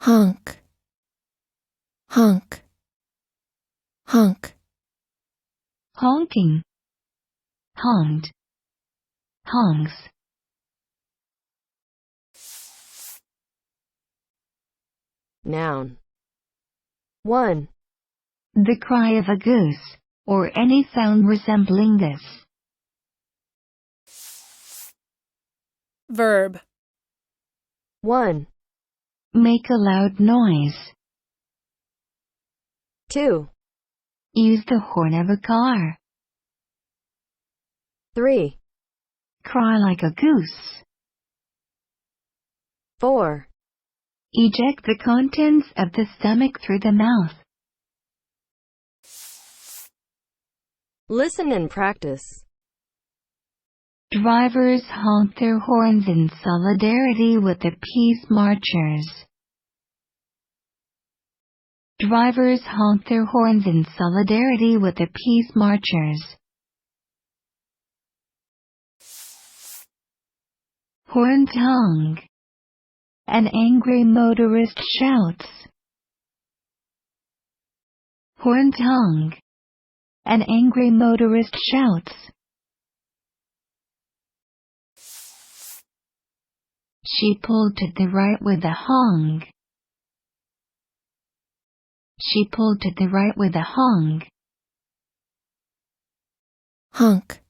honk, honk, honk. Honking, honked, honks. Noun. 1. The cry of a goose, or any sound resembling this. Verb. 1, Make a loud noise. 2, Use the horn of a car. 3, Cry like a goose. 4. Eject the contents of the stomach through the mouth. Listen and practice. Drivers honk their horns in solidarity with the peace marchers. Drivers honk their horns in solidarity with the peace marchers. Horns honk. An angry motorist shouts. Horns honk. An angry motorist shouts. She pulled to the right with a honk. She pulled to the right with a honk. Honk.